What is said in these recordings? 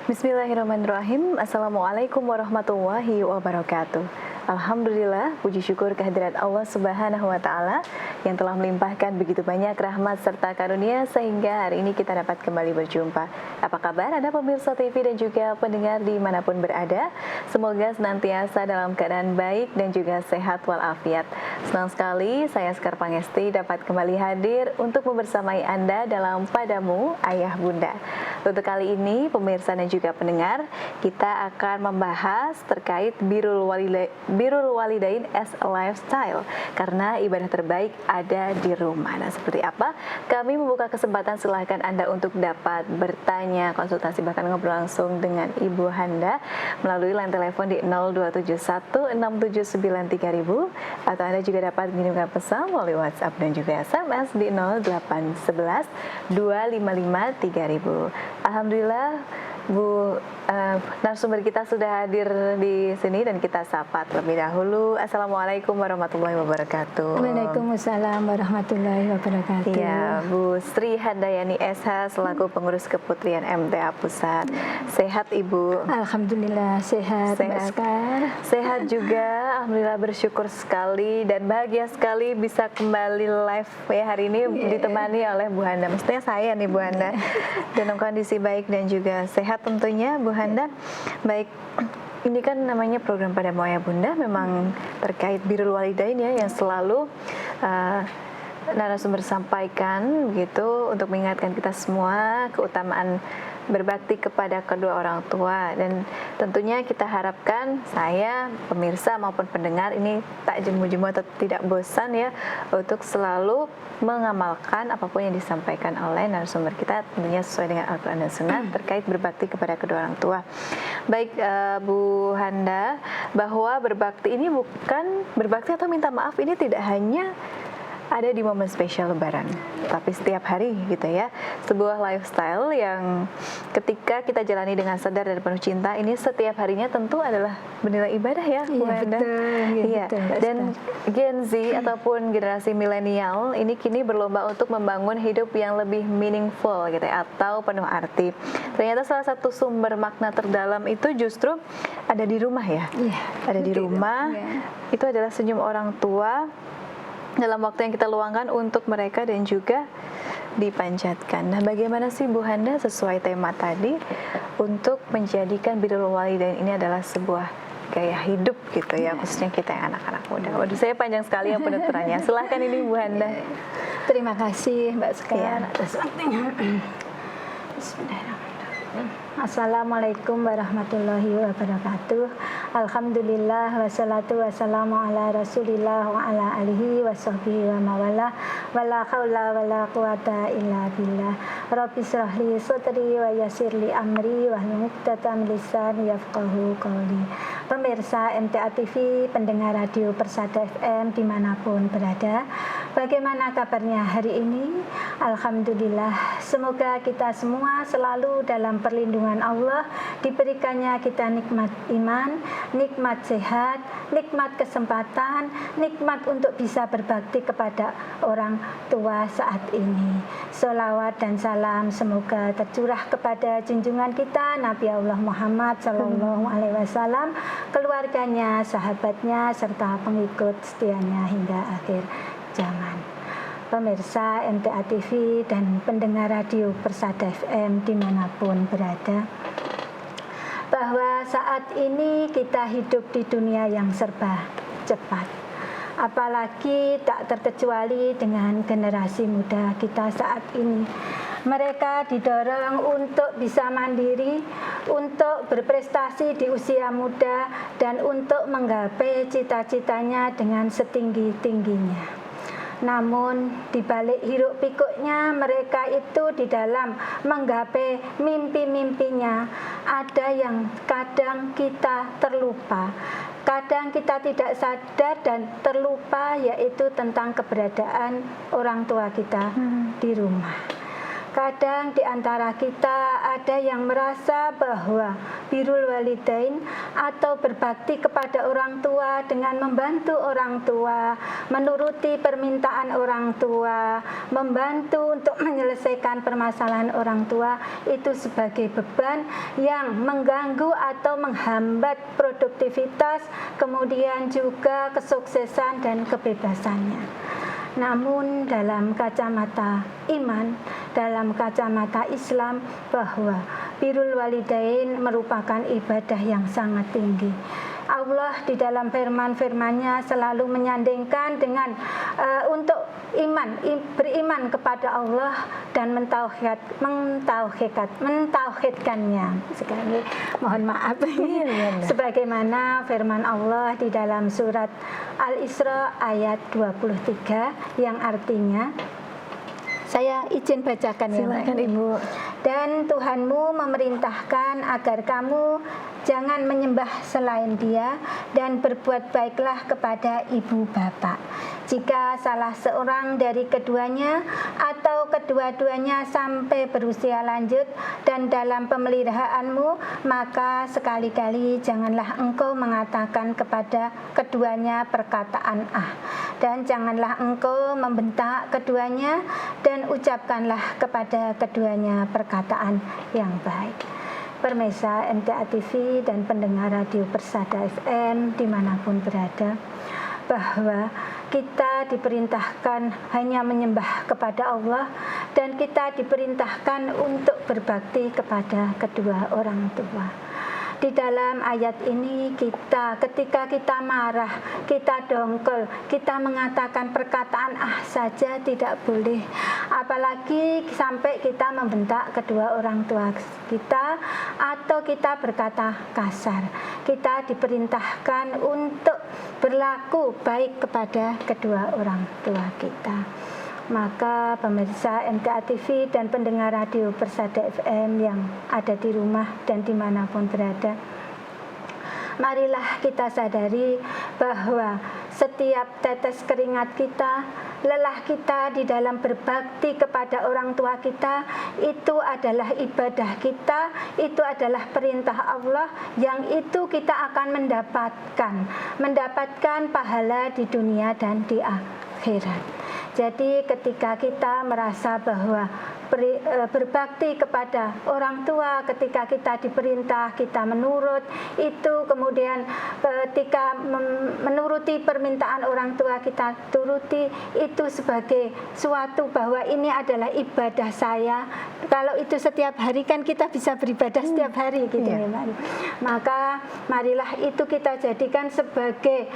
Bismillahirrahmanirrahim. Assalamualaikum warahmatullahi wabarakatuh. Alhamdulillah, puji syukur kehadirat Allah Subhanahu wa Ta'ala yang telah melimpahkan begitu banyak rahmat serta karunia sehingga hari ini kita dapat kembali berjumpa. Apa kabar Anda pemirsa TV dan juga pendengar dimanapun berada? Semoga senantiasa dalam keadaan baik dan juga sehat walafiat. Senang sekali saya Sekar Pangesti dapat kembali hadir untuk membersamai Anda dalam Padamu Ayah Bunda. Untuk kali ini pemirsa dan juga pendengar, kita akan membahas terkait birrul walidain as a lifestyle, karena ibadah terbaik ada di rumah. Nah, seperti apa? Kami membuka kesempatan, silahkan Anda untuk dapat bertanya, konsultasi, bahkan ngobrol langsung dengan Ibu Handa melalui line telepon di 02716793000, atau Anda juga dapat mengirimkan pesan melalui WhatsApp dan juga SMS di 0811 255 3000. Alhamdulillah, Bu narasumber kita sudah hadir di sini dan kita sapa terlebih dahulu. Assalamualaikum warahmatullahi wabarakatuh. Waalaikumsalam warahmatullahi wabarakatuh. Ya, Bu Sri Handayani SH selaku pengurus keputrian MTA Pusat. Sehat Ibu? Alhamdulillah sehat, Mbak Sekar. Sehat juga, alhamdulillah, bersyukur sekali dan bahagia sekali bisa kembali live ya hari ini ditemani oleh Bu Handa. Maksudnya saya nih Bu Handa, dalam kondisi baik dan juga sehat tentunya Bu Handa. Baik, ini kan namanya program Padamu Ayah Bunda, memang terkait birrul walidain ya, yang selalu narasumber sampaikan begitu untuk mengingatkan kita semua keutamaan berbakti kepada kedua orang tua. Dan tentunya kita harapkan, saya, pemirsa maupun pendengar, ini tak jemu-jemu atau tidak bosan ya untuk selalu mengamalkan apapun yang disampaikan oleh narasumber kita, tentunya sesuai dengan Al-Quran dan Sunnah terkait berbakti kepada kedua orang tua. Baik, Bu Handa, bahwa berbakti ini bukan berbakti atau minta maaf ini tidak hanya ada di momen spesial Lebaran, tapi setiap hari gitu ya. Sebuah lifestyle yang ketika kita jalani dengan sadar dan penuh cinta, ini setiap harinya tentu adalah bernilai ibadah ya, Bu Handa. Iya. Dan Gen Z ataupun generasi milenial ini kini berlomba untuk membangun hidup yang lebih meaningful gitu ya, atau penuh arti. Ternyata salah satu sumber makna terdalam itu justru ada di rumah ya. Ada di rumah. Itu adalah senyum orang tua dalam waktu yang kita luangkan untuk mereka dan juga dipanjatkan. Nah, bagaimana sih Bu Handa sesuai tema tadi untuk menjadikan birrul walidain ini adalah sebuah gaya hidup gitu ya, khususnya kita yang anak-anak muda. Waduh, saya panjang sekali yang penuturannya. Silahkan ini Bu Handa. Terima kasih Mbak Sekar atas waktunya. Bismillahirrahmanirrahim. Assalamualaikum warahmatullahi wabarakatuh. Alhamdulillah wassalatu wassalamu ala rasulillah wa ala alihi wa sahbihi wa mawala wa la hawla wa la quwata illa billah. Rabbi shrahli sadri wa yassirli amri wa hlul 'uqdatam min lisani yafqahu qawli. Pemirsa MTA TV, pendengar radio Persada FM dimanapun berada, bagaimana kabarnya hari ini? Alhamdulillah, semoga kita semua selalu dalam perlindungan Allah, diberikannya kita nikmat iman, nikmat sehat, nikmat kesempatan, nikmat untuk bisa berbakti kepada orang tua saat ini. Sholawat dan salam semoga tercurah kepada junjungan kita Nabi Allah Muhammad SAW, keluarganya, sahabatnya, serta pengikut setianya hingga akhir zaman. Pemirsa MTA TV dan pendengar radio Persada FM dimanapun berada, bahwa saat ini kita hidup di dunia yang serba cepat. Apalagi tak terkecuali dengan generasi muda kita saat ini. Mereka didorong untuk bisa mandiri, untuk berprestasi di usia muda, dan untuk menggapai cita-citanya dengan setinggi-tingginya. Namun di balik hiruk pikuknya mereka itu di dalam menggapai mimpi-mimpinya, ada yang kadang kita terlupa, kadang kita tidak sadar dan terlupa, yaitu tentang keberadaan orang tua kita di rumah. Kadang di antara kita ada yang merasa bahwa birrul walidain atau berbakti kepada orang tua dengan membantu orang tua, menuruti permintaan orang tua, membantu untuk menyelesaikan permasalahan orang tua itu sebagai beban yang mengganggu atau menghambat produktivitas, kemudian juga kesuksesan dan kebebasannya. Namun dalam kacamata iman, dalam kacamata Islam, bahwa birrul walidain merupakan ibadah yang sangat tinggi. Allah di dalam firman-firman-Nya selalu menyandingkan dengan untuk beriman kepada Allah dan mentauhidkannya. Sekali mohon maaf. Sebagaimana firman Allah di dalam surat Al-Isra ayat 23 yang artinya, saya izin bacakan ya, silakan Ibu. Dan Tuhanmu memerintahkan agar kamu jangan menyembah selain Dia dan berbuat baiklah kepada ibu bapak. Jika salah seorang dari keduanya atau kedua-duanya sampai berusia lanjut dan dalam pemeliharaanmu, maka sekali-kali janganlah engkau mengatakan kepada keduanya perkataan dan janganlah engkau membentak keduanya, dan ucapkanlah kepada keduanya perkataan yang baik. Pemirsa MTA TV dan pendengar Radio Persada FM dimanapun berada, bahwa kita diperintahkan hanya menyembah kepada Allah dan kita diperintahkan untuk berbakti kepada kedua orang tua. Di dalam ayat ini ketika kita marah, kita dongkol, kita mengatakan perkataan saja tidak boleh, apalagi sampai kita membentak kedua orang tua kita atau kita berkata kasar. Kita diperintahkan untuk berlaku baik kepada kedua orang tua kita. Maka pemirsa MTA TV dan pendengar Radio Persada FM yang ada di rumah dan dimanapun berada, marilah kita sadari bahwa setiap tetes keringat kita, lelah kita di dalam berbakti kepada orang tua kita, itu adalah ibadah kita, itu adalah perintah Allah yang itu kita akan mendapatkan pahala di dunia dan di akhirat. Jadi ketika kita merasa bahwa berbakti kepada orang tua, ketika kita diperintah, kita menurut, itu kemudian ketika menuruti permintaan orang tua kita turuti, itu sebagai suatu bahwa ini adalah ibadah saya. Kalau itu setiap hari kan kita bisa beribadah setiap hari gitu ya. Maka marilah itu kita jadikan sebagai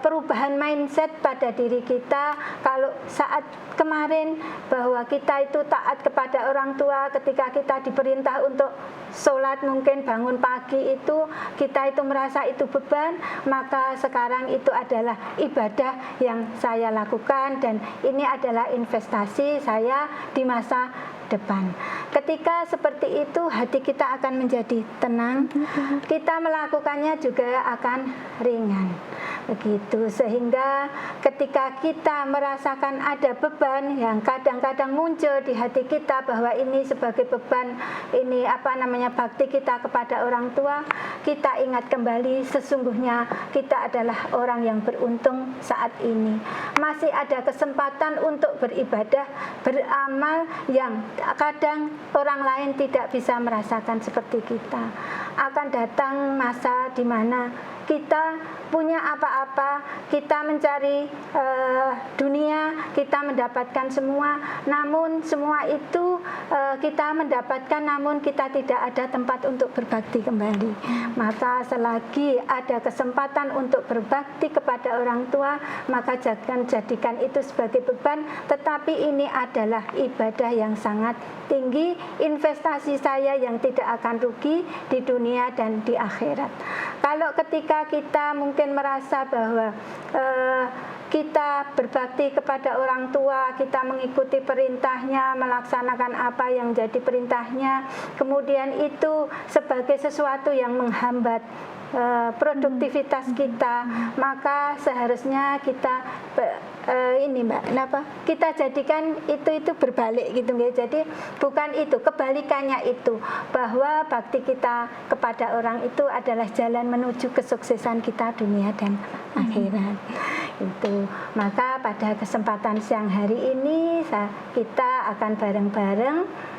perubahan mindset pada diri kita. Kalau saat kemarin bahwa kita itu taat kepada orang tua, ketika kita diperintah untuk sholat, mungkin bangun pagi itu kita itu merasa itu beban, maka sekarang itu adalah ibadah yang saya lakukan dan ini adalah investasi saya di masa depan. Ketika seperti itu hati kita akan menjadi tenang, kita melakukannya juga akan ringan. Begitu, sehingga ketika kita merasakan ada beban yang kadang-kadang muncul di hati kita bahwa ini sebagai beban, ini bakti kita kepada orang tua, kita ingat kembali sesungguhnya kita adalah orang yang beruntung saat ini. Masih ada kesempatan untuk beribadah, beramal yang kadang orang lain tidak bisa merasakan seperti kita. Akan datang masa di mana kita punya apa-apa, kita mencari dunia, kita mendapatkan semua, namun semua itu kita mendapatkan, namun kita tidak ada tempat untuk berbakti kembali. Maka selagi ada kesempatan untuk berbakti kepada orang tua, maka jangan jadikan itu sebagai beban, tetapi ini adalah ibadah yang sangat tinggi, investasi saya yang tidak akan rugi di dunia dan di akhirat. Kalau ketika kita mungkin merasa bahwa kita berbakti kepada orang tua, kita mengikuti perintahnya, melaksanakan apa yang jadi perintahnya, kemudian itu sebagai sesuatu yang menghambat produktivitas kita, maka seharusnya kita ini Mbak, kenapa? Kita jadikan itu berbalik gitu ya. Jadi bukan itu, kebalikannya itu, bahwa bakti kita kepada orang itu adalah jalan menuju kesuksesan kita dunia dan akhirat. Itu. Maka pada kesempatan siang hari ini kita akan bareng-bareng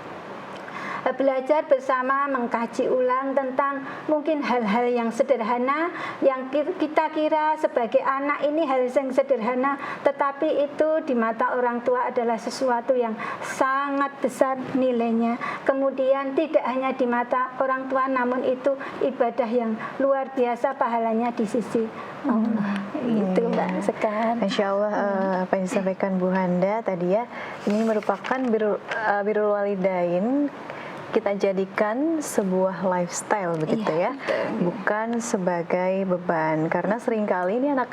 belajar bersama, mengkaji ulang tentang mungkin hal-hal yang sederhana yang kita kira sebagai anak ini hal yang sederhana, tetapi itu di mata orang tua adalah sesuatu yang sangat besar nilainya. Kemudian tidak hanya di mata orang tua, namun itu ibadah yang luar biasa pahalanya di sisi Allah. Itu Mbak Sekar. Masya Allah, apa yang disampaikan Bu Handa tadi ya, ini merupakan birrul walidain kita jadikan sebuah lifestyle begitu ya, bukan sebagai beban. Karena seringkali ini anak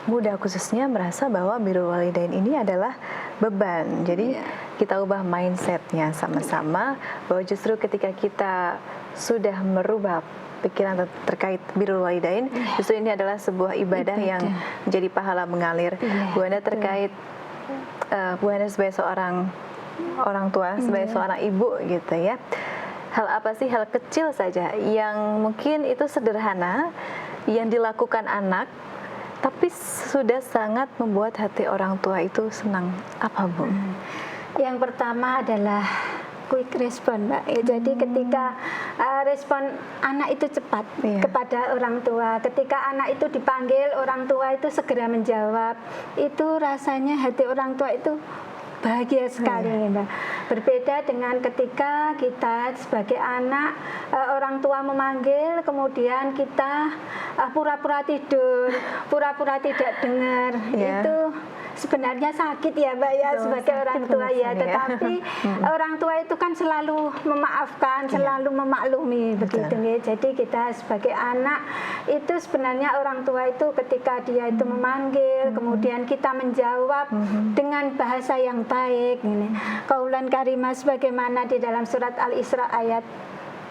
muda khususnya merasa bahwa birrul walidain ini adalah beban. Jadi kita ubah mindsetnya sama-sama, bahwa justru ketika kita sudah merubah pikiran terkait birrul walidain, justru ini adalah sebuah ibadah yang menjadi pahala mengalir. Bu Handa terkait Bu Handa sebagai seorang orang tua, sebagai seorang ibu gitu ya, hal apa sih, hal kecil saja yang mungkin itu sederhana yang dilakukan anak tapi sudah sangat membuat hati orang tua itu senang, apa Bu? Yang pertama adalah quick respon Mbak. Jadi ketika respon anak itu cepat kepada orang tua, ketika anak itu dipanggil orang tua itu segera menjawab, itu rasanya hati orang tua itu bahagia sekali Mbak. Berbeda dengan ketika kita sebagai anak, orang tua memanggil, kemudian kita pura-pura tidur, pura-pura tidak dengar. Itu sebenarnya sakit ya Mbak ya, sebagai orang tua ya. Tetapi orang tua itu kan selalu memaafkan, selalu memaklumi begitu ya. Jadi kita sebagai anak itu sebenarnya orang tua itu ketika dia itu memanggil, kemudian kita menjawab dengan bahasa yang baik ini. Qaulan karimah sebagaimana di dalam surat Al-Isra ayat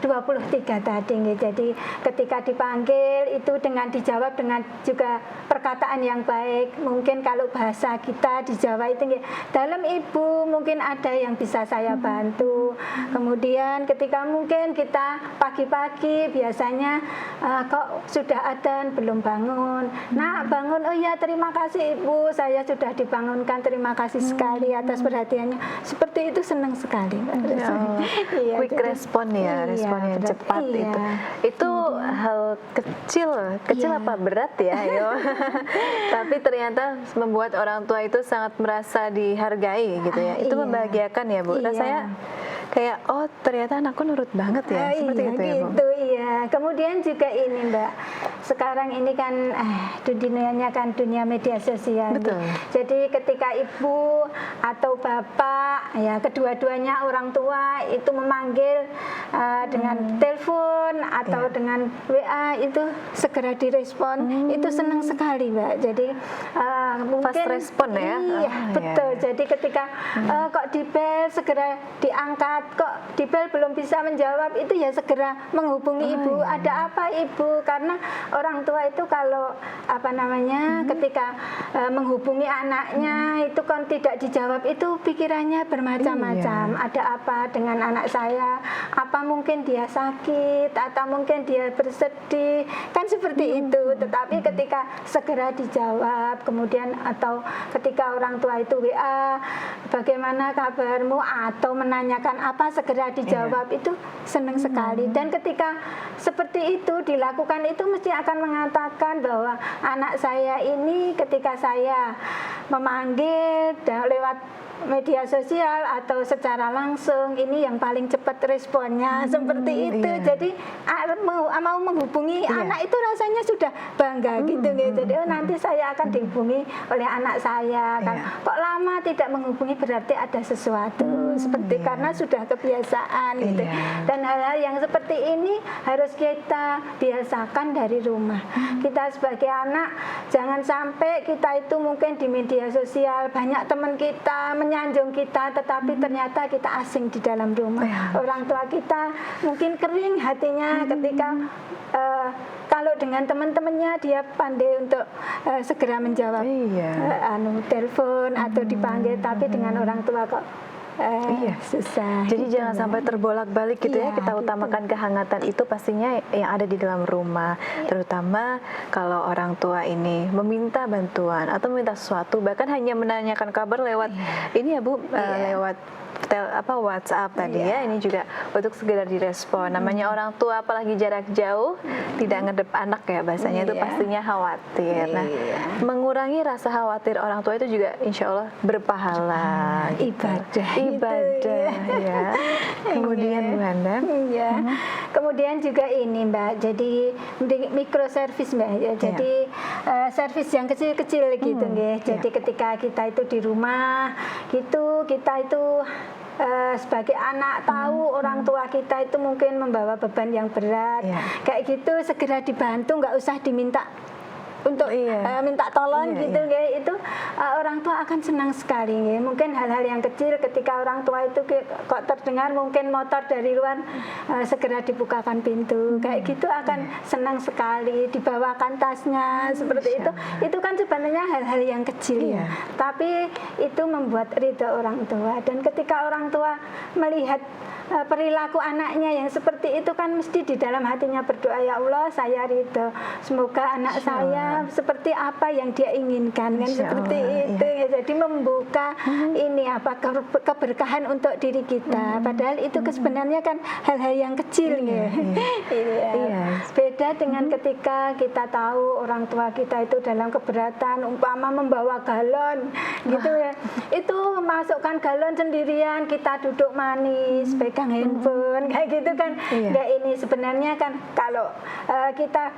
23 tadi. Jadi ketika dipanggil itu dengan dijawab dengan juga perkataan yang baik. Mungkin kalau bahasa kita di Jawa itu dalam ibu mungkin ada yang bisa saya bantu. Kemudian ketika mungkin kita pagi-pagi biasanya kok sudah adzan belum bangun. Nah, bangun, oh ya terima kasih ibu, saya sudah dibangunkan, terima kasih sekali atas perhatiannya. Seperti itu senang sekali. Quick respon ya, respon yang cepat itu hal kecil apa berat ya, tapi ternyata membuat orang tua itu sangat merasa dihargai gitu ya. Itu membahagiakan ya Bu. Rasanya kayak oh ternyata anakku nurut banget ya, seperti itu ya Bu. Gitu, iya. Kemudian juga ini Mbak, sekarang ini kan dunianya kan dunia media sosial. Betul. Jadi ketika ibu atau bapak ya kedua-duanya orang tua itu memanggil dengan telepon atau dengan WA itu segera direspon, itu senang sekali Mbak. Jadi mungkin fast respon ya. Iya, betul. Jadi ketika kok di bel segera diangkat, kok di bel belum bisa menjawab, itu ya segera menghubungi ibu. Ada apa ibu? Karena orang tua itu kalau apa namanya ketika menghubungi anaknya itu kan tidak dijawab, itu pikirannya bermacam-macam. Ada apa dengan anak saya? Apa mungkin dia sakit atau mungkin dia bersedih? Kan seperti itu. Tetapi ketika segera dijawab, kemudian atau ketika orang tua itu WA, bagaimana kabarmu, atau menanyakan apa, segera dijawab, itu senang sekali. Dan ketika seperti itu dilakukan, itu mesti akan mengatakan bahwa anak saya ini ketika saya memanggil dan lewat media sosial atau secara langsung, ini yang paling cepat responnya seperti itu. Iya. Jadi mau menghubungi anak itu rasanya sudah bangga gitu. Jadi nanti saya akan dihubungi oleh anak saya kan. Kok lama tidak menghubungi berarti ada sesuatu seperti karena sudah kebiasaan gitu. Dan hal-hal yang seperti ini harus kita biasakan dari rumah. Kita sebagai anak jangan sampai kita itu mungkin di media sosial banyak teman kita menyanjung kita, tetapi ternyata kita asing di dalam rumah. Orang tua kita mungkin kering hatinya ketika kalau dengan teman-temannya dia pandai untuk segera menjawab telepon atau dipanggil, tapi dengan orang tua kok susah. Jadi jangan sampai terbolak-balik gitu ya. Kita utamakan kehangatan itu pastinya yang ada di dalam rumah. Terutama kalau orang tua ini meminta bantuan atau meminta sesuatu, bahkan hanya menanyakan kabar lewat ini ya Bu, lewat WhatsApp tadi ya, ini juga untuk segera direspon. Namanya orang tua apalagi jarak jauh, tidak ngedep anak ya bahasanya, itu pastinya khawatir. Nah, mengurangi rasa khawatir orang tua itu juga insya Allah berpahala. Ibadah ya. Kemudian Bu Handa, kemudian juga ini Mbak, jadi micro service Mbak ya. Jadi service yang kecil-kecil gitu nggih. Jadi ketika kita itu di rumah gitu, kita itu sebagai anak tahu orang tua kita itu mungkin membawa beban yang berat, kayak gitu segera dibantu, nggak usah diminta untuk minta tolong gitu nggih. Itu orang tua akan senang sekali nggih. Mungkin hal-hal yang kecil ketika orang tua itu kok terdengar mungkin motor dari luar, segera dibukakan pintu kayak gitu akan senang sekali, dibawakan tasnya seperti itu. Itu kan sebenarnya hal-hal yang kecil ya, tapi itu membuat ridho orang tua. Dan ketika orang tua melihat perilaku anaknya yang seperti itu kan mesti di dalam hatinya berdoa, ya Allah saya ridho, semoga anak saya seperti apa yang dia inginkan kan, seperti itu ya. Jadi membuka ini keberkahan untuk diri kita, padahal itu sebenarnya kan hal-hal yang kecil ya. Beda dengan ketika kita tahu orang tua kita itu dalam keberatan, umpama membawa galon gitu ya, itu masukkan galon sendirian, kita duduk manis pegang handphone kayak gitu kan. Nggak, ini sebenarnya kan kalau kita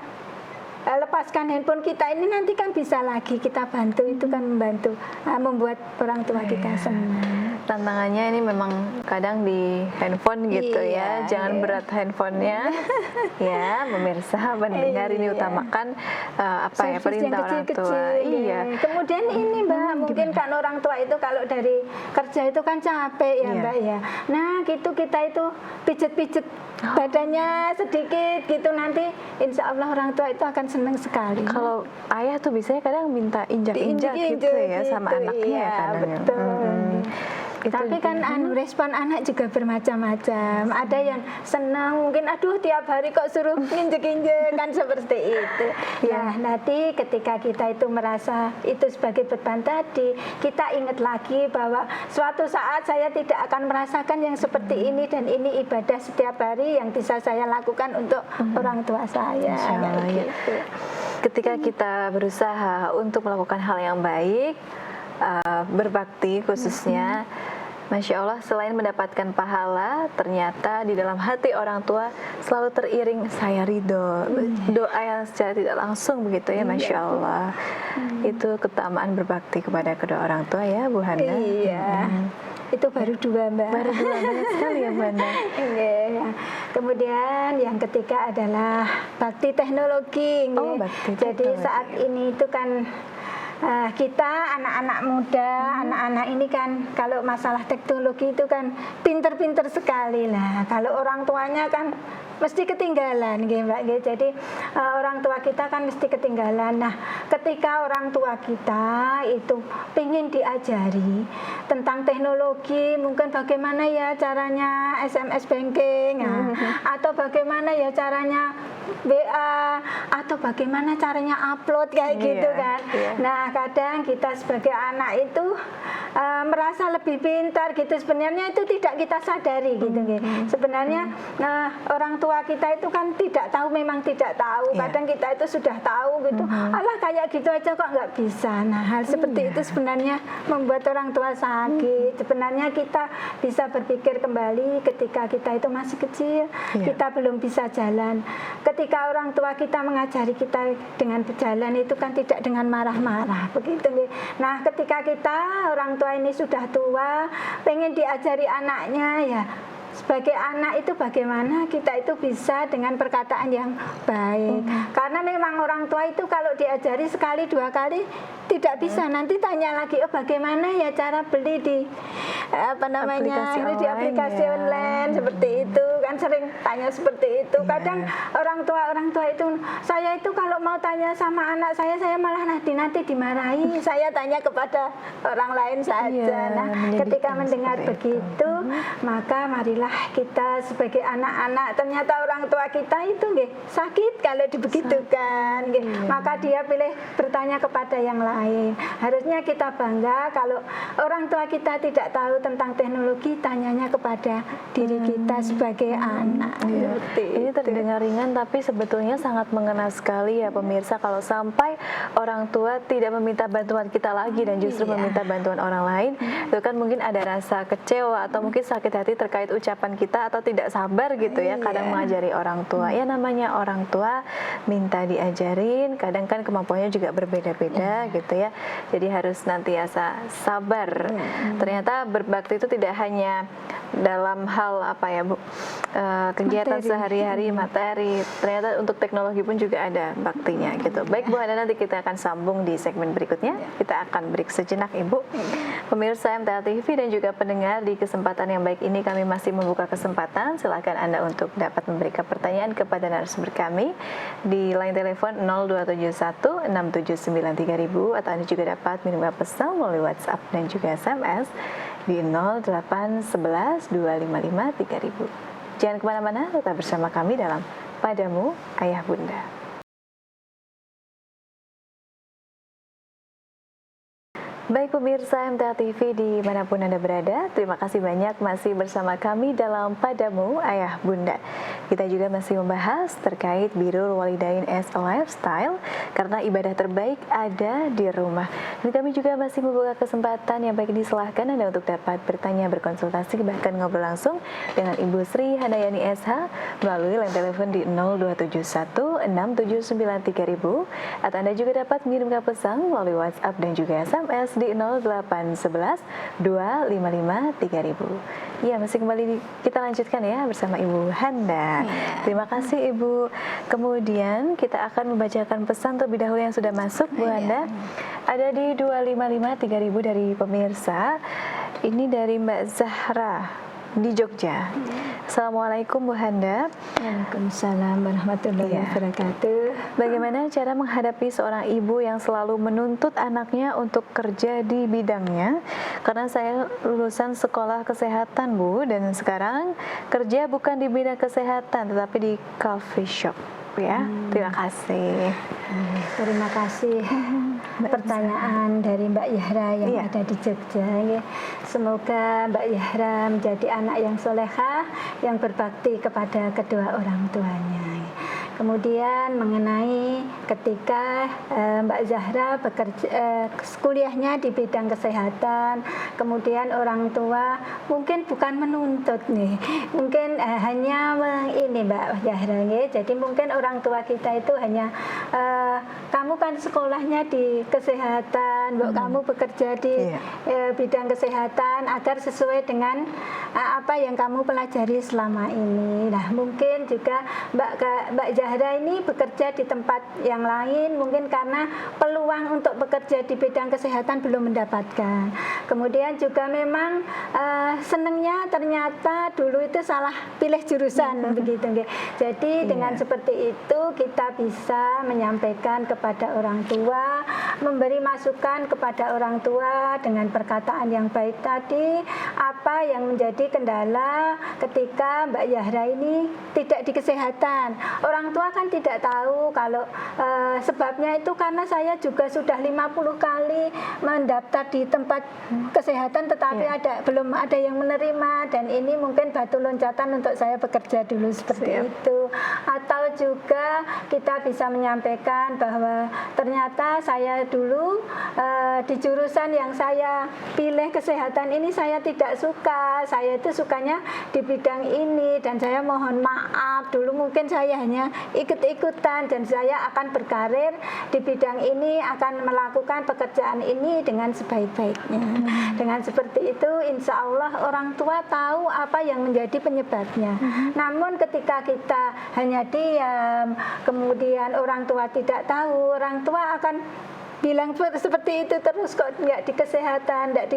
lepaskan handphone kita ini nanti kan bisa lagi kita bantu, itu kan membantu membuat orang tua kita senang. Tantangannya ini memang kadang di handphone gitu ya, jangan berat handphonenya ya pemirsa pendengar. Ini utamakan perintah orang tua. Kemudian ini Mbak, mungkin kan orang tua itu kalau dari kerja itu kan capek ya Mbak ya. Nah gitu kita itu pijet-pijet badannya sedikit gitu, nanti insya Allah orang tua itu akan senang sekali. Kalau ayah tuh biasanya kadang minta injak-injak gitu ya sama anaknya ya kadang. Betul. Tapi kan respon anak juga bermacam-macam. Ada yang senang, mungkin aduh tiap hari kok suruh nginjek-injek kan seperti itu. Ya, nanti ketika kita itu merasa itu sebagai beban tadi, kita ingat lagi bahwa suatu saat saya tidak akan merasakan yang seperti ini, dan ini ibadah setiap hari yang bisa saya lakukan untuk orang tua saya. Gitu. Ketika kita berusaha untuk melakukan hal yang baik, berbakti khususnya, Masya Allah, selain mendapatkan pahala, ternyata di dalam hati orang tua selalu teriring saya ridho, doa yang secara tidak langsung begitu ya, Masya Allah. Itu keutamaan berbakti kepada kedua orang tua ya Bu Handa. Itu baru dua Mbak. Baru dua, banyak sekali ya Bu Handa. Kemudian yang ketiga adalah bakti teknologi. Jadi saat ini itu kan kita anak-anak muda, anak-anak ini kan kalau masalah teknologi itu kan pinter-pinter sekali lah. Kalau orang tuanya kan mesti ketinggalan, Mbak. Jadi orang tua kita kan mesti ketinggalan. Nah, ketika orang tua kita itu ingin diajari tentang teknologi, mungkin bagaimana ya caranya SMS banking, atau bagaimana ya caranya WA, atau bagaimana caranya upload kayak gitu kan. Nah, kadang kita sebagai anak itu merasa lebih pintar gitu. Sebenarnya itu tidak kita sadari gitu. Sebenarnya orang tua tua kita itu kan tidak tahu, memang tidak tahu. Kadang kita itu sudah tahu gitu. Alah kayak gitu aja kok nggak bisa. Nah hal seperti itu sebenarnya membuat orang tua sakit. Sebenarnya kita bisa berpikir kembali ketika kita itu masih kecil, kita belum bisa jalan. Ketika orang tua kita mengajari kita dengan berjalan itu kan tidak dengan marah-marah begitu. Nah ketika kita orang tua ini sudah tua, pengen diajari anaknya, ya sebagai anak itu bagaimana kita itu bisa dengan perkataan yang baik. Karena memang orang tua itu kalau diajari sekali dua kali tidak bisa, nanti tanya lagi, oh bagaimana ya cara beli di aplikasi online seperti itu kan, sering tanya seperti itu. Kadang orang tua itu, saya itu kalau mau tanya sama anak saya malah nanti dimarahi, saya tanya kepada orang lain saja. Nah ketika mendengar begitu, maka marilah kita sebagai anak-anak, ternyata orang tua kita itu sakit kalau dibegitukan, maka dia pilih bertanya kepada yang lain. Harusnya kita bangga kalau orang tua kita tidak tahu tentang teknologi, tanyanya kepada diri kita sebagai anak. Ini terdengar ringan tapi sebetulnya sangat mengena sekali ya pemirsa, kalau sampai orang tua tidak meminta bantuan kita lagi dan justru meminta bantuan orang lain, itu kan mungkin ada rasa kecewa atau mungkin sakit hati terkait ucapan kita atau tidak sabar gitu ya, kadang mengajari orang tua. Ya namanya orang tua minta diajarin, kadang kan kemampuannya juga berbeda-beda gitu ya. Jadi harus nantiasa sabar. Ternyata berbakti itu tidak hanya dalam hal apa ya Bu, kegiatan sehari-hari materi, ternyata untuk teknologi pun juga ada baktinya gitu. Baik Bu Handa, nanti kita akan sambung di segmen berikutnya. Kita akan break sejenak Ibu. Pemirsa MTA TV dan juga pendengar, di kesempatan yang baik ini kami masih membuka kesempatan, silakan Anda untuk dapat memberikan pertanyaan kepada narasumber kami di line telepon 0271 679 3000, atau Anda juga dapat mengirim pesan melalui WhatsApp dan juga SMS di 0811 255 3000. Jangan kemana-mana, tetap bersama kami dalam Padamu Ayah Bunda. Baik pemirsa MTA TV dimanapun Anda berada, terima kasih banyak masih bersama kami dalam Padamu Ayah Bunda. Kita juga masih membahas terkait Birrul Walidain as a Lifestyle, karena ibadah terbaik ada di rumah. Dan kami juga masih membuka kesempatan yang baik, disilahkan Anda untuk dapat bertanya, berkonsultasi, bahkan ngobrol langsung dengan Ibu Sri Handayani SH melalui line telepon di 0271 679 3000, atau Anda juga dapat mengirimkan pesan melalui WhatsApp dan juga SMS di 0811 255 3000. Ya, masih kembali kita lanjutkan ya bersama Ibu Handa. Terima kasih Ibu. Kemudian kita akan membacakan pesan terlebih dahulu yang sudah masuk Bu Handa. Ada di 255 3000 dari pemirsa. Ini dari Mbak Zahra di Jogja. Assalamualaikum Bu Handa. Waalaikumsalam warahmatullahi wabarakatuh. Bagaimana cara menghadapi seorang ibu yang selalu menuntut anaknya untuk kerja di bidangnya? Karena saya lulusan sekolah kesehatan Bu, dan sekarang kerja bukan di bidang kesehatan tetapi di coffee shop ya. Terima kasih. Terima kasih pertanyaan dari Mbak Yahra yang ada di Jogja. Semoga Mbak Yahra menjadi anak yang solehah, yang berbakti kepada kedua orang tuanya. Kemudian mengenai ketika Mbak Zahra bekerja, kuliahnya di bidang kesehatan, kemudian orang tua mungkin bukan menuntut nih, mungkin hanya ini Mbak Zahra, jadi mungkin orang tua kita itu hanya kamu kan sekolahnya di kesehatan, kamu bekerja di bidang kesehatan agar sesuai dengan apa yang kamu pelajari selama ini. Nah mungkin juga Mbak Zahra ini bekerja di tempat yang lain, mungkin karena peluang untuk bekerja di bidang kesehatan belum mendapatkan. Kemudian juga memang senangnya ternyata dulu itu salah pilih jurusan begitu. Jadi dengan seperti itu kita bisa menyampaikan kepada kepada orang tua, memberi masukan kepada orang tua dengan perkataan yang baik tadi. Apa yang menjadi kendala ketika Mbak Zahra ini tidak di kesehatan? Orang tua kan tidak tahu kalau sebabnya itu karena saya juga sudah 50 kali mendaftar di tempat kesehatan, tetapi belum ada yang menerima, dan ini mungkin batu loncatan untuk saya bekerja dulu seperti itu. Atau juga kita bisa menyampaikan bahwa ternyata saya dulu di jurusan yang saya pilih kesehatan ini saya tidak suka. Saya itu sukanya di bidang ini, dan saya mohon maaf dulu mungkin saya hanya ikut-ikutan, dan saya akan berkarir di bidang ini, akan melakukan pekerjaan ini dengan sebaik-baiknya. Dengan seperti itu insya Allah orang tua tahu apa yang menjadi penyebabnya. Namun ketika kita hanya diam, kemudian orang tua tidak tahu, orang tua akan bilang seperti itu terus, kok nggak di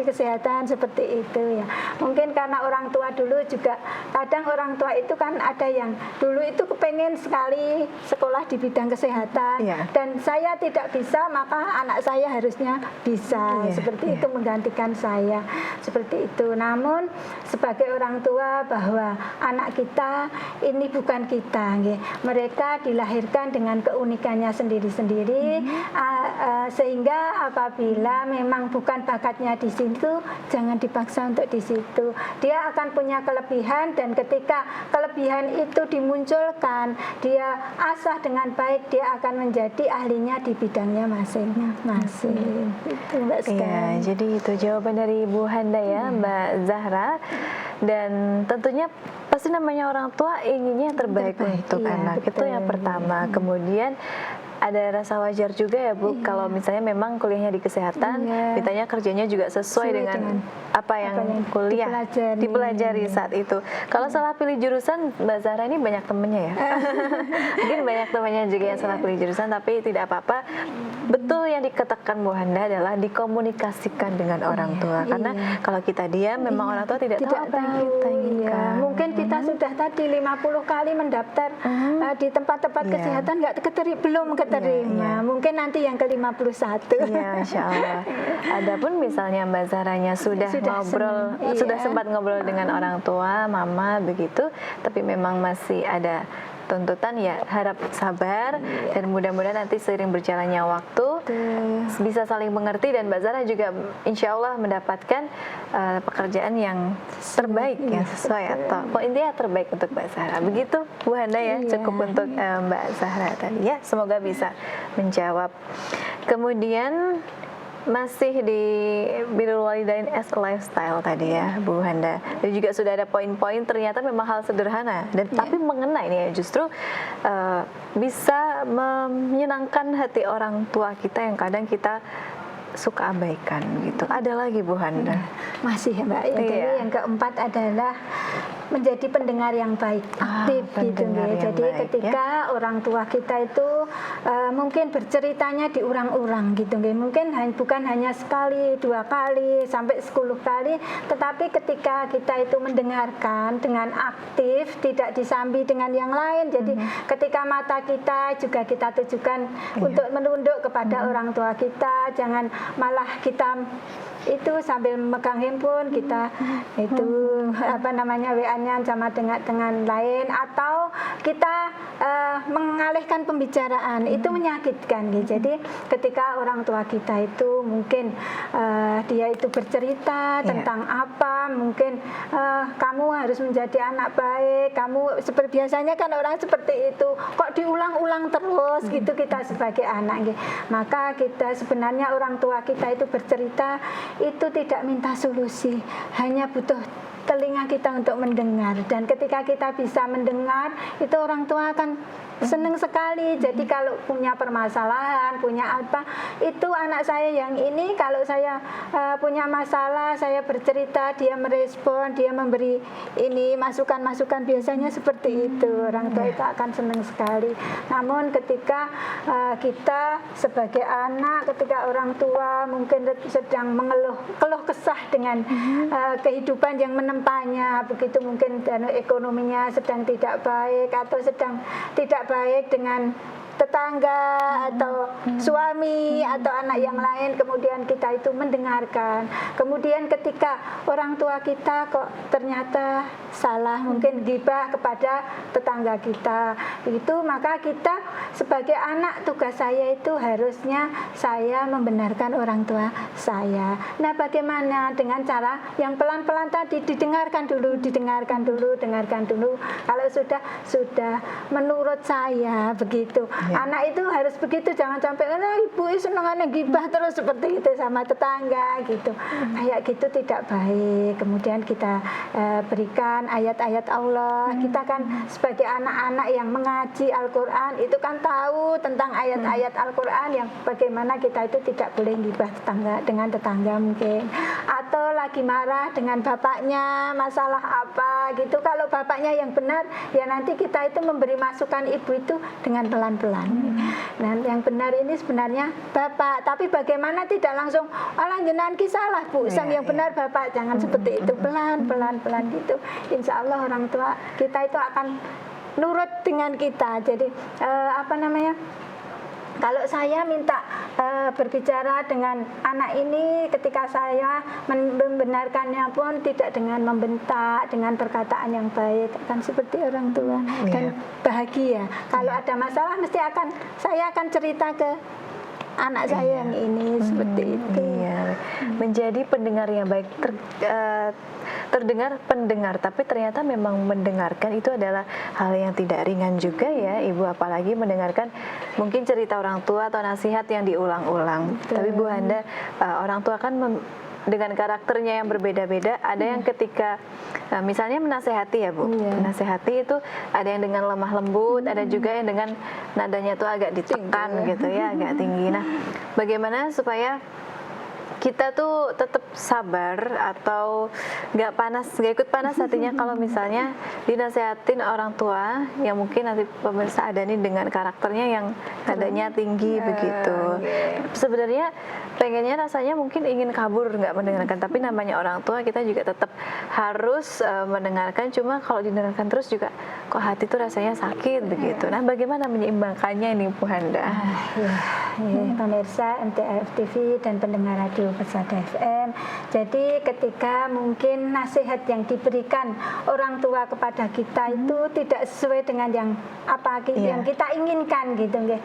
kesehatan seperti itu ya. Mungkin karena orang tua dulu juga, kadang orang tua itu kan ada yang dulu itu kepengen sekali sekolah di bidang kesehatan, dan saya tidak bisa, maka anak saya harusnya bisa, seperti itu menggantikan saya, seperti itu. Namun sebagai orang tua bahwa anak kita ini bukan kita, mereka dilahirkan dengan keunikannya sendiri-sendiri. Sehingga apabila memang bukan bakatnya di situ, jangan dipaksa untuk di situ. Dia akan punya kelebihan, dan ketika kelebihan itu dimunculkan, dia asah dengan baik, dia akan menjadi ahlinya di bidangnya masing-masing. Itu Mbak Ska. Iya, jadi itu jawaban dari Ibu Handa ya, Mbak Zahra. Dan tentunya pasti namanya orang tua inginnya yang terbaik untuk anak. Betul. Itu yang pertama. Kemudian ada rasa wajar juga ya Bu, kalau misalnya memang kuliahnya di kesehatan, ditanya kerjanya juga sesuai dengan apa yang kuliah dipelajari saat itu. Kalau salah pilih jurusan, Mbak Zahra ini banyak temennya ya. Mungkin banyak temannya juga yang salah pilih jurusan, tapi tidak apa-apa. Betul yang dikatakan Bu Handa adalah dikomunikasikan dengan orang tua, karena kalau kita diam, memang orang tua tidak tahu apa yang kita inginkan. Mungkin kita sudah tadi 50 kali mendaftar di tempat-tempat kesehatan, belum keterima. Mungkin nanti yang ke-51. Iya, Masya Allah. Adapun misalnya Mbak Zahranya sudah sempat ngobrol dengan orang tua, mama begitu, tapi memang masih ada tuntutan, ya harap sabar, dan mudah-mudahan nanti seiring berjalannya waktu bisa saling mengerti, dan Mbak Zahra juga insya Allah mendapatkan pekerjaan yang terbaik, yang sesuai, atau intinya terbaik untuk Mbak Zahra. Begitu Bu Handa ya, cukup untuk Mbak Zahra tadi ya, semoga bisa menjawab. Kemudian masih di Birrul Walidain as a lifestyle tadi ya Bu Handa, dan juga sudah ada poin-poin ternyata memang hal sederhana, dan tapi mengena ini ya, justru bisa menyenangkan hati orang tua kita yang kadang kita suka abaikan gitu. Ada lagi Bu Handa? Masih ya Mbak. Jadi yang keempat adalah menjadi pendengar yang baik, aktif gitu ya. Jadi ketika orang tua kita itu mungkin berceritanya diulang-ulang gitu ya. Mungkin bukan hanya sekali, 2 kali, sampai 10 kali, tetapi ketika kita itu mendengarkan dengan aktif, tidak disambi dengan yang lain. Jadi ketika mata kita juga kita tujukan untuk menunduk kepada orang tua kita, jangan malah kita itu sambil memegang handphone kita itu WA-nya sama dengan lain, atau kita mengalihkan pembicaraan, itu menyakitkan gitu. Jadi ketika orang tua kita itu mungkin dia itu bercerita tentang apa, mungkin kamu harus menjadi anak baik, kamu seperti biasanya kan orang seperti itu, kok diulang-ulang terus gitu kita sebagai anak gitu. Maka kita sebenarnya orang tua kita itu bercerita itu tidak minta solusi, hanya butuh telinga kita untuk mendengar, dan ketika kita bisa mendengar itu orang tua akan senang sekali. Jadi kalau punya permasalahan, punya apa, itu anak saya yang ini, kalau saya punya masalah, saya bercerita, dia merespon, dia memberi ini masukan-masukan, biasanya seperti itu, orang tua itu akan senang sekali. Namun ketika kita sebagai anak, ketika orang tua mungkin sedang keluh kesah dengan kehidupan yang menempanya, begitu mungkin ekonominya sedang tidak baik atau sedang tidak baik dengan tetangga atau suami atau anak yang lain, kemudian kita itu mendengarkan. Kemudian ketika orang tua kita kok ternyata salah, mungkin gibah kepada tetangga kita, itu maka kita sebagai anak, tugas saya itu harusnya saya membenarkan orang tua saya. Nah, bagaimana dengan cara yang pelan-pelan tadi, didengarkan dulu. Kalau sudah menurut saya begitu. Anak itu harus begitu, jangan sampai ibu senengannya gibah terus seperti itu sama tetangga gitu. Kayak gitu tidak baik. Kemudian kita berikan ayat-ayat Allah. Kita kan sebagai anak-anak yang mengaji Al-Qur'an itu kan tahu tentang ayat-ayat Al-Qur'an yang bagaimana kita itu tidak boleh gibah dengan tetangga mungkin. Atau lagi marah dengan bapaknya, masalah apa gitu. Kalau bapaknya yang benar, ya nanti kita itu memberi masukan ibu itu dengan pelan-pelan. Nah, yang benar ini sebenarnya bapak, tapi bagaimana tidak langsung jenengan ki salah Bu, yang benar bapak, jangan seperti itu, pelan-pelan gitu. Insya Allah orang tua kita itu akan nurut dengan kita. Jadi kalau saya minta berbicara dengan anak ini, ketika saya membenarkannya pun tidak dengan membentak, dengan perkataan yang baik, kan seperti orang tua dan bahagia. Kalau ada masalah saya akan cerita ke anak saya yang ini seperti itu. Menjadi pendengar yang baik, terdengar pendengar, tapi ternyata memang mendengarkan itu adalah hal yang tidak ringan juga ya Ibu, apalagi mendengarkan mungkin cerita orang tua atau nasihat yang diulang-ulang. Tapi Bu Handa, orang tua kan dengan karakternya yang berbeda-beda, ada yang ketika misalnya menasehati ya Bu, menasehati itu ada yang dengan lemah lembut, ada juga yang dengan nadanya itu agak ditekan gitu ya, agak tinggi. Nah, bagaimana supaya kita tuh tetap sabar atau nggak ikut panas hatinya kalau misalnya dinasehatin orang tua yang mungkin nanti pemirsa ada nih dengan karakternya yang nadanya tinggi begitu. Sebenarnya pengennya rasanya mungkin ingin kabur nggak mendengarkan, tapi namanya orang tua kita juga tetap harus mendengarkan. Cuma kalau didengarkan terus juga kok hati tuh rasanya sakit begitu. Nah, bagaimana menyeimbangkannya ini Bu Handa? Pemirsa MTA TV dan pendengar radio Persada FM. Jadi ketika mungkin nasihat yang diberikan orang tua kepada kita itu tidak sesuai dengan yang yang kita inginkan gitu nggih.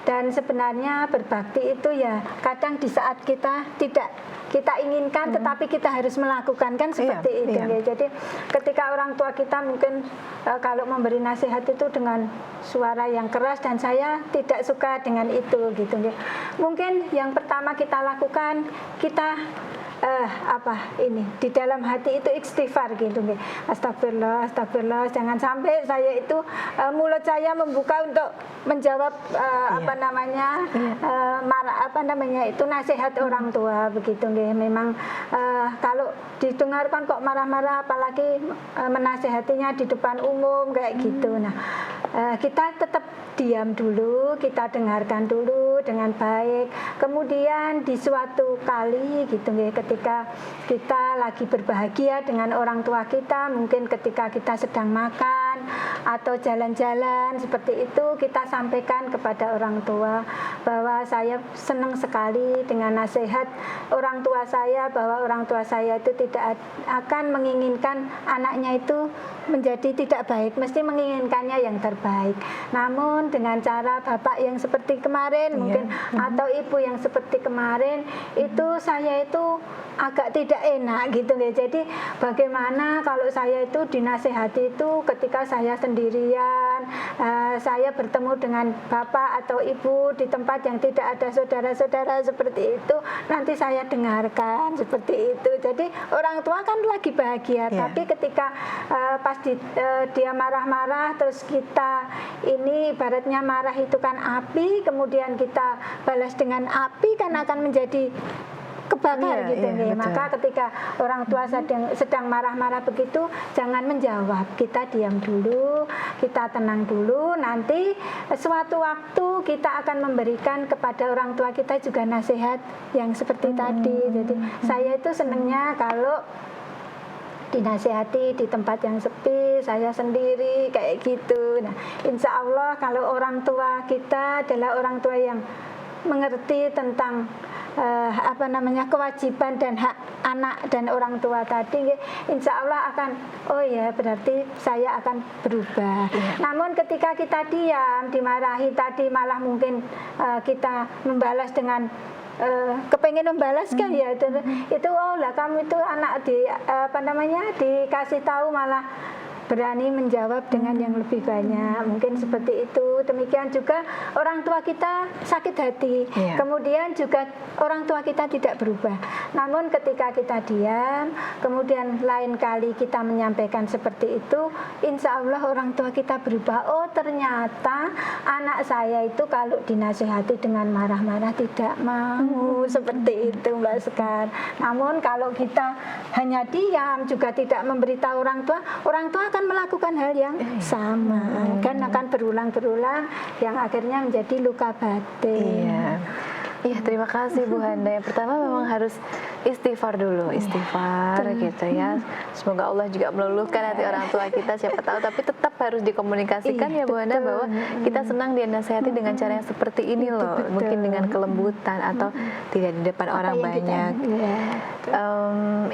Dan sebenarnya berbakti itu ya kadang di saat kita tidak kita inginkan tetapi kita harus melakukan, kan seperti itu. Jadi ketika orang tua kita mungkin kalau memberi nasihat itu dengan suara yang keras dan saya tidak suka dengan itu gitu. Mungkin yang pertama kita lakukan, kita di dalam hati itu istighfar gitu. Astagfirullah, jangan sampai saya itu mulut saya membuka untuk menjawab itu nasihat orang tua begitu. Memang kalau didengarkan kok marah-marah, apalagi menasehatinya di depan umum kayak gitu. Nah, kita tetap diam dulu, kita dengarkan dulu dengan baik. Kemudian di suatu kali gitu ketika kita lagi berbahagia dengan orang tua kita, mungkin ketika kita sedang makan atau jalan-jalan seperti itu, kita sampaikan kepada orang tua bahwa saya senang sekali dengan nasihat orang tua saya, bahwa orang tua saya itu tidak akan menginginkan anaknya itu menjadi tidak baik, mesti menginginkannya yang terbaik. Namun dengan cara bapak yang seperti kemarin mungkin atau ibu yang seperti kemarin itu saya itu agak tidak enak gitu ya. Jadi bagaimana kalau saya itu dinasehati itu ketika saya sendirian, saya bertemu dengan bapak atau ibu di tempat yang tidak ada saudara-saudara seperti itu, nanti saya dengarkan seperti itu. Jadi orang tua kan lagi bahagia, tapi ketika pas dia marah-marah, terus kita ini ibaratnya marah itu kan api, kemudian kita balas dengan api, kan akan menjadi kebakar gitu. Maka ketika orang tua sedang marah-marah begitu, jangan menjawab, kita diam dulu, kita tenang dulu. Nanti suatu waktu kita akan memberikan kepada orang tua kita juga nasihat yang seperti tadi. Jadi saya itu senangnya kalau dinasehati di tempat yang sepi, saya sendiri kayak gitu. Nah, insya Allah kalau orang tua kita adalah orang tua yang mengerti tentang kewajiban dan hak anak dan orang tua tadi, insya Allah akan, oh ya berarti saya akan berubah. Namun ketika kita diam, dimarahi tadi, malah mungkin kita membalas dengan kepengen membalaskan ya itu oh lah kamu itu anak dikasih tahu malah berani menjawab dengan yang lebih banyak, mungkin seperti itu. Demikian juga orang tua kita sakit hati, kemudian juga orang tua kita tidak berubah. Namun ketika kita diam, kemudian lain kali kita menyampaikan seperti itu, insya Allah orang tua kita berubah. Oh ternyata anak saya itu kalau dinasihati dengan marah-marah tidak mau, seperti itu Mbak Sekar. Namun kalau kita hanya diam juga tidak memberitahu orang tua akan melakukan hal yang sama, kan akan berulang-berulang yang akhirnya menjadi luka batin. Iya, terima kasih Bu Handa. Yang pertama memang harus istighfar dulu, istighfar gitu ya. Semoga Allah juga meluluhkan hati orang tua kita, siapa tahu. Tapi tetap harus dikomunikasikan ya Bu Handa, bahwa kita senang dia nasihati dengan cara yang seperti ini loh. Mungkin dengan kelembutan atau tidak di depan orang banyak.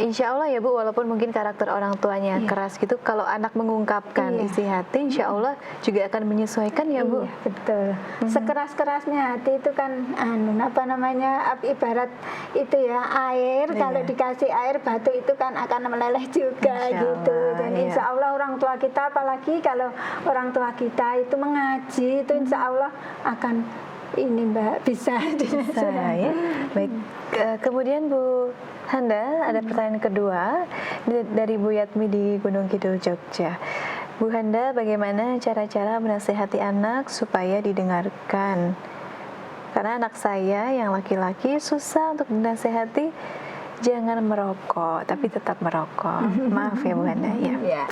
Insya Allah ya Bu, walaupun mungkin karakter orang tuanya keras gitu, kalau anak mengungkapkan isi hati, insya Allah juga akan menyesuaikan ya Bu. Betul. Sekeras-kerasnya hati itu kan ibarat itu ya air, kalau dikasih air batu itu kan akan meleleh juga gitu. Dan insya Allah orang tua kita, apalagi kalau orang tua kita itu mengaji, itu insya Allah akan ini Mbak bisa ya. Baik. Kemudian Bu Handa, ada pertanyaan kedua dari Bu Yatmi di Gunung Kidul, Jogja. Bu Handa, bagaimana cara-cara menasihati anak supaya didengarkan? Karena anak saya yang laki-laki susah untuk dinasehati jangan merokok, tapi tetap merokok. Maaf ya Bu Handa. Ya.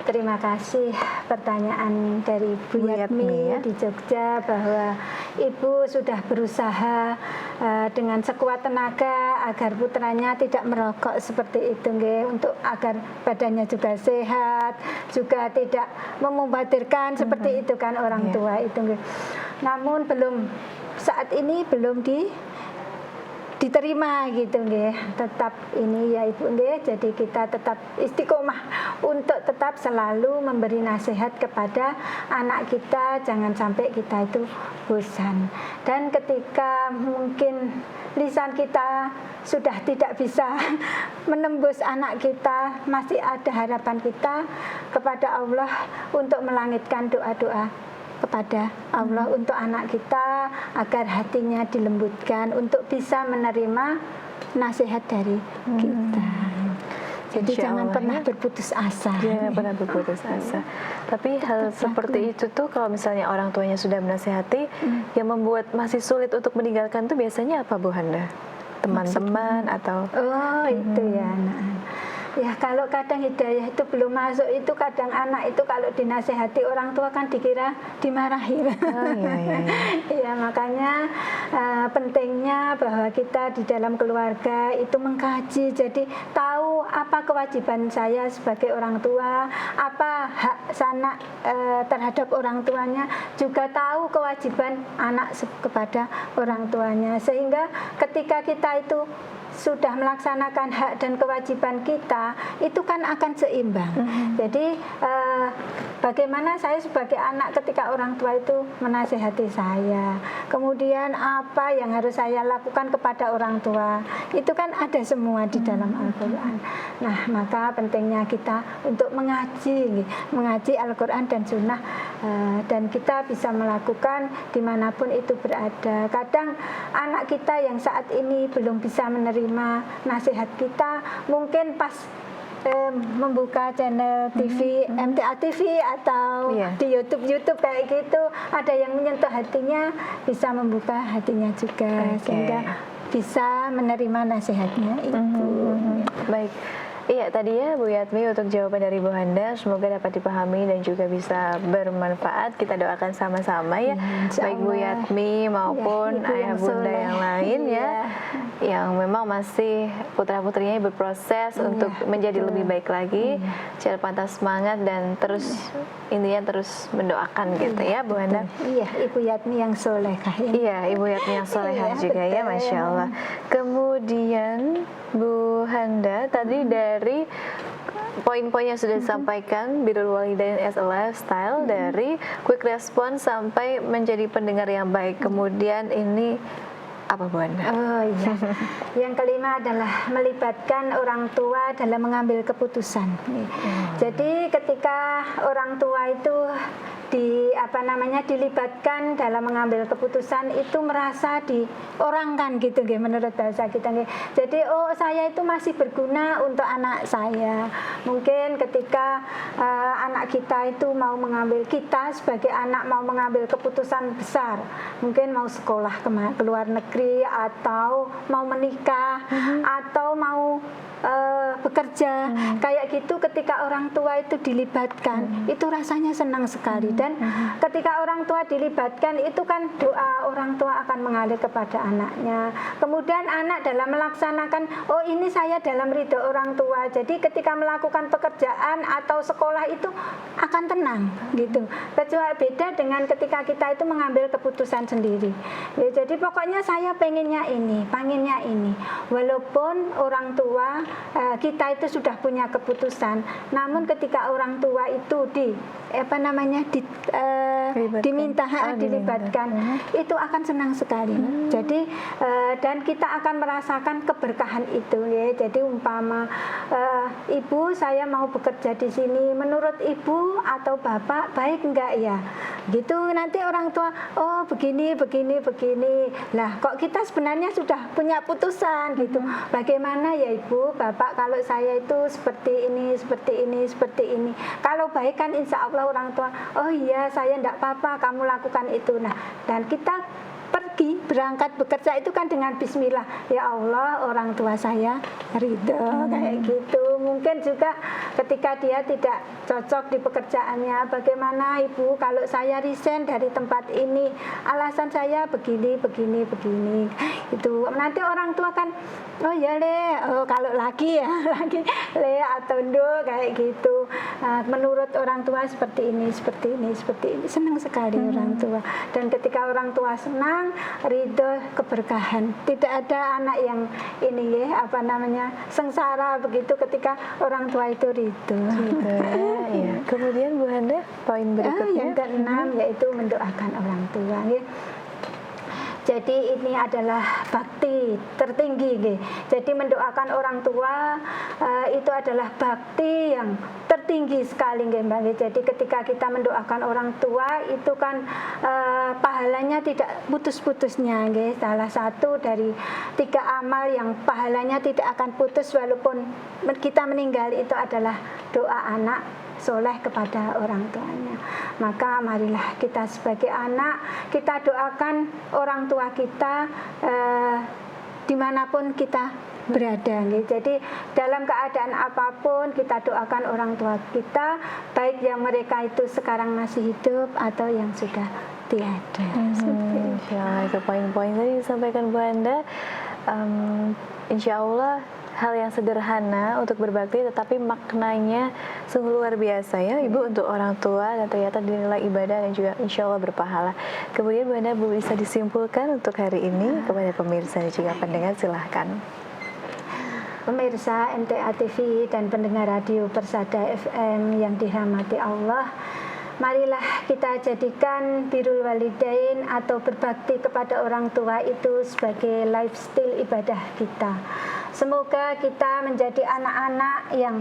Terima kasih pertanyaan dari Bu Yatmi di Jogja, bahwa Ibu sudah berusaha dengan sekuat tenaga agar putranya tidak merokok seperti itu, untuk agar badannya juga sehat, juga tidak memubazirkan seperti itu kan orang tua itu. Namun saat ini belum diterima gitu tetap ini ya Ibu jadi kita tetap istiqomah untuk tetap selalu memberi nasihat kepada anak kita, jangan sampai kita itu bosan. Dan ketika mungkin lisan kita sudah tidak bisa menembus anak kita, masih ada harapan kita kepada Allah untuk melangitkan doa-doa kepada Allah untuk anak kita, agar hatinya dilembutkan untuk bisa menerima nasihat dari kita. Jadi jangan pernah berputus asa. Jangan pernah berputus asa. Tapi hal seperti itu tuh kalau misalnya orang tuanya sudah menasihati, yang membuat masih sulit untuk meninggalkan tuh biasanya apa Bu Handa? Teman-teman atau? Oh itu ya. Ya kalau kadang hidayah itu belum masuk, itu kadang anak itu kalau dinasehati orang tua kan dikira dimarahi. Ya makanya pentingnya bahwa kita di dalam keluarga itu mengkaji, jadi tahu apa kewajiban saya sebagai orang tua, apa hak anak terhadap orang tuanya, juga tahu kewajiban anak kepada orang tuanya, sehingga ketika kita itu sudah melaksanakan hak dan kewajiban kita, itu kan akan seimbang. Jadi bagaimana saya sebagai anak ketika orang tua itu menasehati saya, kemudian apa yang harus saya lakukan kepada orang tua, itu kan ada semua di dalam Al-Quran. Nah maka pentingnya kita untuk mengaji Al-Quran dan Sunnah, dan kita bisa melakukan dimanapun itu berada. Kadang anak kita yang saat ini belum bisa menerima nasihat kita, mungkin pas membuka channel TV, MTA TV atau di YouTube kayak gitu, ada yang menyentuh hatinya, bisa membuka hatinya juga, sehingga bisa menerima nasihatnya itu. Baik. Iya, tadi ya Bu Yatmi untuk jawaban dari Bu Handa, semoga dapat dipahami dan juga bisa bermanfaat. Kita doakan sama-sama ya, baik Bu Yatmi maupun Ibu ayah yang bunda soleh. yang lain ya, Iya. yang memang masih putra-putrinya berproses untuk menjadi lebih baik lagi. Jangan patah semangat dan terus intinya terus mendoakan gitu ya Bu Handa. Iya, Ibu Yatmi yang solehah ini. Iya, Ibu Yatmi yang solehah Iya, juga ya, betul. Masya Allah. Kemudian Bu Handa, tadi dari poin-poin yang sudah disampaikan, Birrul Walidain as a lifestyle, dari quick response sampai menjadi pendengar yang baik. Kemudian ini apa Bu Handa? Oh iya. Yang kelima adalah melibatkan orang tua dalam mengambil keputusan. Jadi ketika orang tua itu dilibatkan dalam mengambil keputusan, itu merasa diorangkan gitu nggih, menurut bahasa kita nggih. Jadi saya itu masih berguna untuk anak saya. Mungkin ketika anak kita itu kita sebagai anak mau mengambil keputusan besar, mungkin mau sekolah ke luar negeri, atau mau menikah, atau mau bekerja, kayak gitu, ketika orang tua itu dilibatkan, itu rasanya senang sekali. Dan ketika orang tua dilibatkan, itu kan doa orang tua akan mengalir kepada anaknya. Kemudian anak dalam melaksanakan, ini saya dalam ridho orang tua, jadi ketika melakukan pekerjaan atau sekolah itu akan tenang gitu. Kecuali beda dengan ketika kita itu mengambil keputusan sendiri ya, jadi pokoknya saya pengennya ini, walaupun orang tua kita itu sudah punya keputusan, namun ketika orang tua itu dilibatkan, itu akan senang sekali. Jadi dan kita akan merasakan keberkahan itu ya. Jadi umpama ibu, saya mau bekerja di sini, menurut ibu atau bapak baik enggak ya? Gitu, nanti orang tua begini. Lah kok kita sebenarnya sudah punya putusan gitu. Bagaimana ya ibu, bapak, kalau saya itu seperti ini. Kalau baik kan insya Allah orang tua, oh iya saya enggak apa-apa kamu lakukan itu. Nah, dan kita berangkat bekerja itu kan dengan bismillah, ya Allah orang tua saya ridho, kayak gitu. Mungkin juga ketika dia tidak cocok di pekerjaannya, bagaimana ibu kalau saya resign dari tempat ini, alasan saya begini, itu nanti orang tua kan, oh ya le, kalau lagi le atau ndo, kayak gitu. Menurut orang tua seperti ini, senang sekali orang tua. Dan ketika orang tua senang, ridho, keberkahan. Tidak ada anak yang ini ya, sengsara begitu ketika orang tua itu ridho. Ya. Kemudian Bu Handa, poin berikutnya yang keenam yaitu mendoakan orang tua ya. Jadi ini adalah bakti tertinggi gitu. Jadi mendoakan orang tua itu adalah bakti yang tertinggi sekali gitu, Mbak. Jadi ketika kita mendoakan orang tua itu kan pahalanya tidak putus-putusnya gitu. Salah satu dari 3 amal yang pahalanya tidak akan putus walaupun kita meninggal, itu adalah doa anak soleh kepada orang tuanya. Maka marilah kita sebagai anak, kita doakan orang tua kita dimanapun kita berada. Jadi dalam keadaan apapun kita doakan orang tua kita, baik yang mereka itu sekarang masih hidup atau yang sudah tiada. Insya itu poin-poin tadi disampaikan Bu Handa. Insya Allah hal yang sederhana untuk berbakti, tetapi maknanya sungguh luar biasa ya Ibu untuk orang tua, dan ternyata dinilai ibadah dan juga insya Allah berpahala. Kemudian Bu Handa bisa disimpulkan untuk hari ini kepada pemirsa dan juga pendengar, silahkan. Pemirsa NTA TV dan pendengar radio Persada FM yang dirahmati Allah, marilah kita jadikan birrul walidain atau berbakti kepada orang tua itu sebagai lifestyle ibadah kita. Semoga kita menjadi anak-anak yang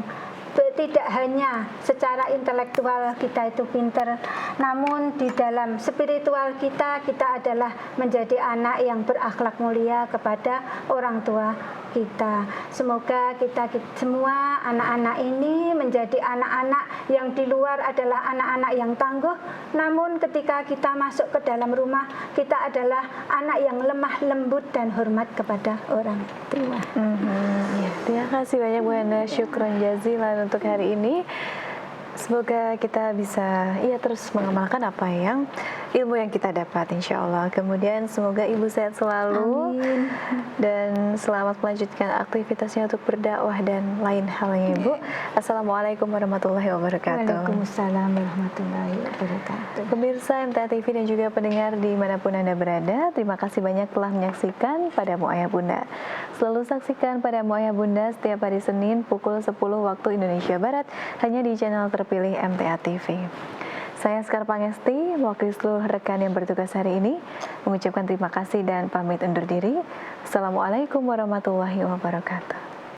tidak hanya secara intelektual kita itu pinter, namun di dalam spiritual kita adalah menjadi anak yang berakhlak mulia kepada orang tua kita. Semoga kita semua anak-anak ini menjadi anak-anak yang di luar adalah anak-anak yang tangguh, namun ketika kita masuk ke dalam rumah, kita adalah anak yang lemah lembut dan hormat kepada orang tua. Ya, terima kasih banyak Bu Hana, syukron jazilan untuk hari ini. Semoga kita bisa terus mengamalkan apa yang ilmu yang kita dapat, insya Allah. Kemudian semoga Ibu sehat selalu. Amin. Dan selamat melanjutkan aktivitasnya untuk berdakwah dan lain halnya, Ibu. Assalamualaikum warahmatullahi wabarakatuh. Waalaikumsalam warahmatullahi wabarakatuh. Pemirsa MTA TV dan juga pendengar dimanapun Anda berada, terima kasih banyak telah menyaksikan Padamu Ayah Bunda. Selalu saksikan Padamu Ayah Bunda setiap hari Senin pukul 10 waktu Indonesia Barat hanya di channel terpilih MTA TV. Saya Sekar Pangesti, mewakili seluruh rekan yang bertugas hari ini, mengucapkan terima kasih dan pamit undur diri. Assalamualaikum warahmatullahi wabarakatuh.